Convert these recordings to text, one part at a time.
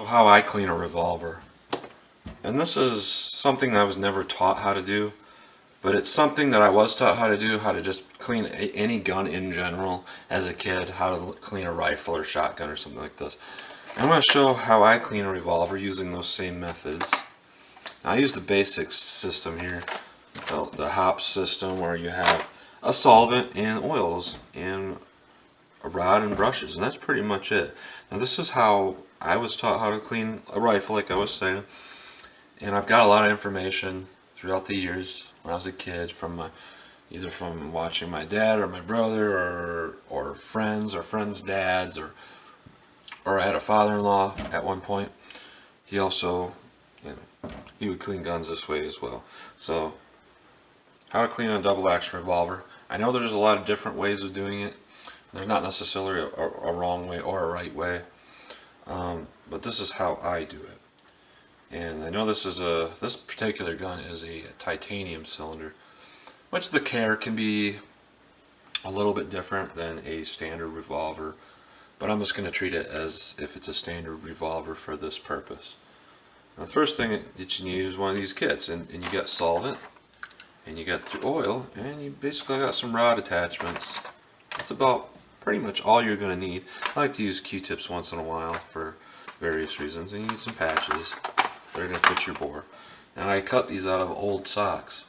How I clean a revolver. And this is something I was never taught how to do, but it's something that I was taught how to do, how to just clean any gun in general as a kid, how to clean a rifle or shotgun or something like this. I'm going to show how I clean a revolver using those same methods. I use the basic system here, the hops system, where you have a solvent and oils and a rod and brushes, and that's pretty much it. Now this is how I was taught how to clean a rifle, like I was saying, and I've got a lot of information throughout the years when I was a kid from either from watching my dad or my brother or friends' dads, or I had a father-in-law at one point. He also, he would clean guns this way as well. So how to clean a double action revolver. I know there's a lot of different ways of doing it. There's not necessarily a wrong way or a right way, but this is how I do it. And I know this particular gun is a titanium cylinder, which the care can be a little bit different than a standard revolver, but I'm just going to treat it as if it's a standard revolver for this purpose. Now, the first thing that you need is one of these kits, and you got solvent, and you got your oil, and you basically got some rod attachments. That's about pretty much all you're going to need. I like to use Q-tips once in a while for various reasons, and you need some patches that are going to fit your bore. Now I cut these out of old socks.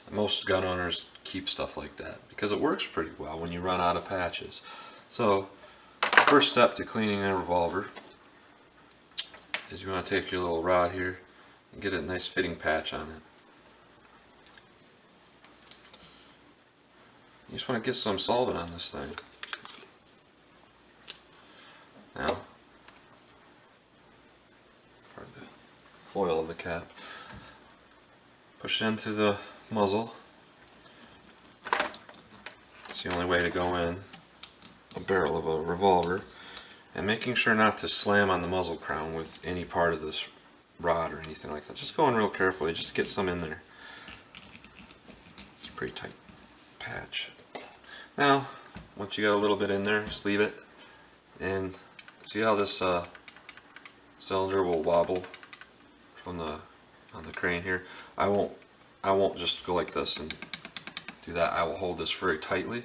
Most gun owners keep stuff like that because it works pretty well when you run out of patches. So first step to cleaning a revolver is you want to take your little rod here and get a nice fitting patch on it. You just want to get some solvent on this thing. Now, part of the foil of the cap, push it into the muzzle. It's the only way to go in a barrel of a revolver, and making sure not to slam on the muzzle crown with any part of this rod or anything like that. Just go in real carefully, just get some in there. It's a pretty tight patch. Now, once you got a little bit in there, just leave it, and see how this cylinder will wobble from on the crane here. I won't just go like this and do that. I will hold this very tightly,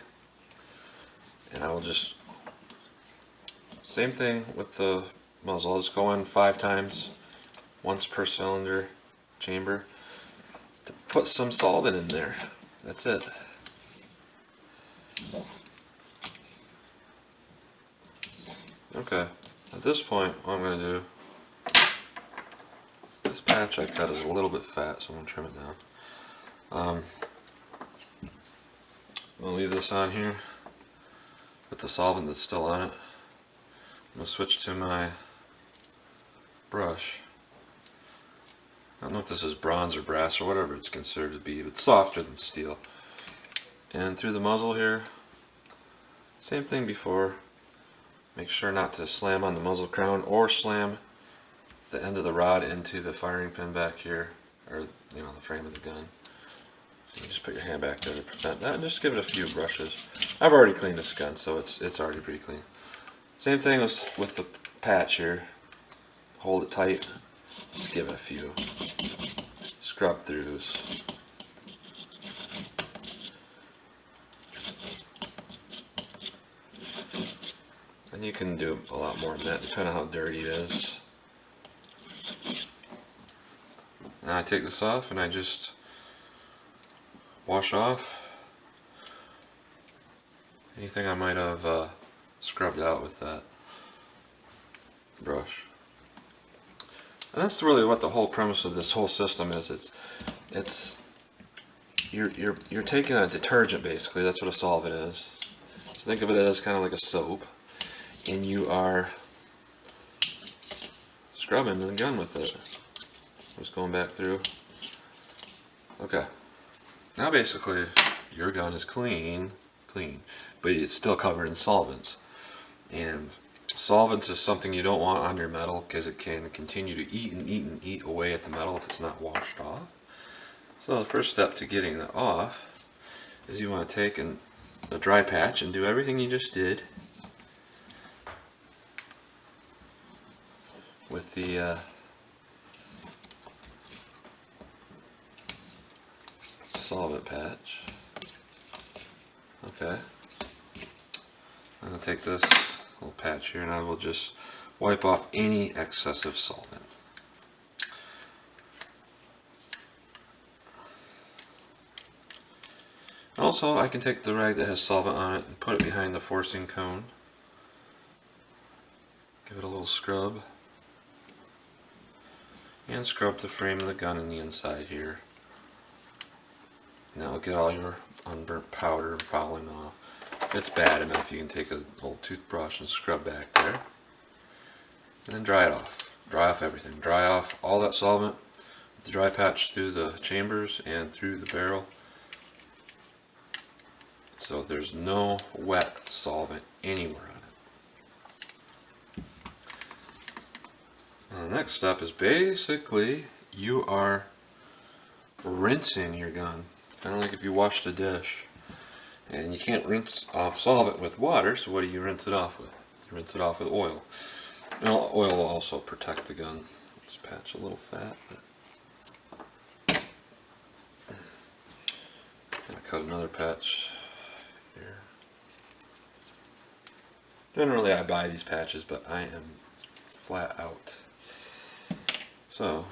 and I will just, same thing with the muzzle. I'll just go in 5 times, once per cylinder chamber, to put some solvent in there. That's it. Okay, at this point what I'm going to do, this patch I cut is a little bit fat, so I'm going to trim it down. I'm going to leave this on here with the solvent that's still on it. I'm going to switch to my brush. I don't know if this is bronze or brass or whatever it's considered to be, but it's softer than steel. And through the muzzle here, same thing before. Make sure not to slam on the muzzle crown or slam the end of the rod into the firing pin back here, or the frame of the gun. So you just put your hand back there to prevent that, and just give it a few brushes. I've already cleaned this gun, so it's already pretty clean. Same thing with the patch here. Hold it tight. Just give it a few scrub throughs. And you can do a lot more than that, depending on how dirty it is. Now I take this off and I just wash off anything I might have scrubbed out with that brush. And that's really what the whole premise of this whole system is. You're taking a detergent, basically. That's what a solvent is. So think of it as kind of like a soap, and you are scrubbing the gun with it. Just going back through. Okay. Now basically your gun is clean, but it's still covered in solvents. And solvents is something you don't want on your metal because it can continue to eat and eat and eat away at the metal if it's not washed off. So the first step to getting it off is you want to take a dry patch and do everything you just did. with the solvent patch. Okay. I'm going to take this little patch here and I will just wipe off any excessive solvent. Also, I can take the rag that has solvent on it and put it behind the forcing cone. Give it a little scrub. And scrub the frame of the gun in the inside here. And that will get all your unburnt powder fouling off. If it's bad enough, you can take a little toothbrush and scrub back there. And then dry it off. Dry off everything. Dry off all that solvent with the dry patch through the chambers and through the barrel. So there's no wet solvent anywhere on it. Now the next step is basically you are rinsing your gun. Kind of like if you washed a dish. And you can't rinse off solvent with water, so what do you rinse it off with? You rinse it off with oil. Now, oil will also protect the gun. This patch a little fat, but I'm going to cut another patch here. Generally I buy these patches, but I am flat out. So,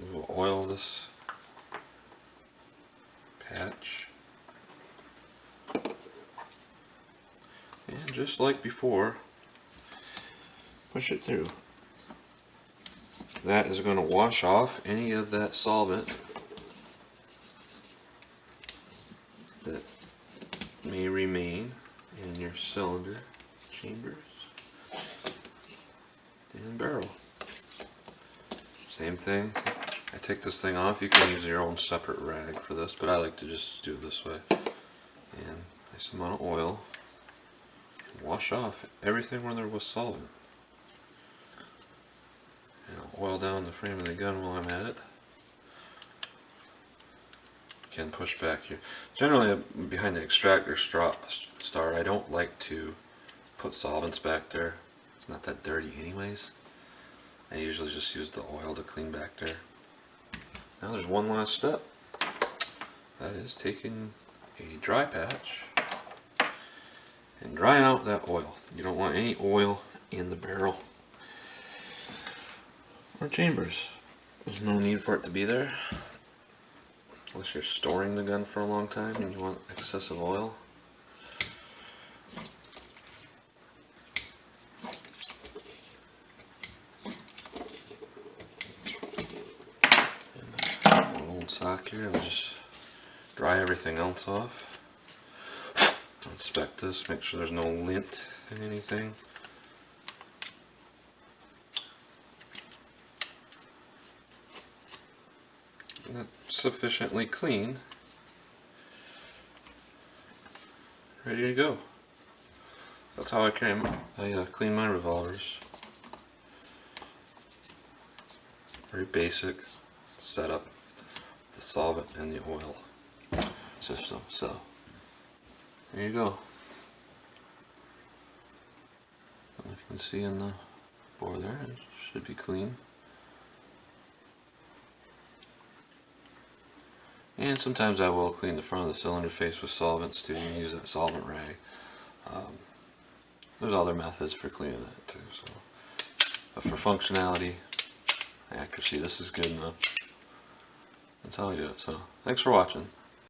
we will oil this patch. And just like before, push it through. That is going to wash off any of that solvent that may remain in your cylinder chambers and barrel. Same thing. I take this thing off. You can use your own separate rag for this, but I like to just do it this way. And nice amount of oil. Wash off everything where there was solvent. And I'll oil down the frame of the gun while I'm at it. Again, push back here. Generally, behind the extractor star, I don't like to put solvents back there. It's not that dirty anyways. I usually just use the oil to clean back there. Now there's one last step. That is taking a dry patch and drying out that oil. You don't want any oil in the barrel or chambers. There's no need for it to be there unless you're storing the gun for a long time and you want excessive oil. And an old sock here, and just dry everything else off. Inspect this, make sure there's no lint in anything. And that's sufficiently clean. Ready to go. That's how I clean my revolvers. Very basic setup, the solvent and the oil system. So there you go. If you can see in the bore there, it should be clean. And sometimes I will clean the front of the cylinder face with solvents too, and use that solvent rag. There's other methods for cleaning that too. So, but for functionality, accuracy, this is good enough. That's how I do it. So, thanks for watching.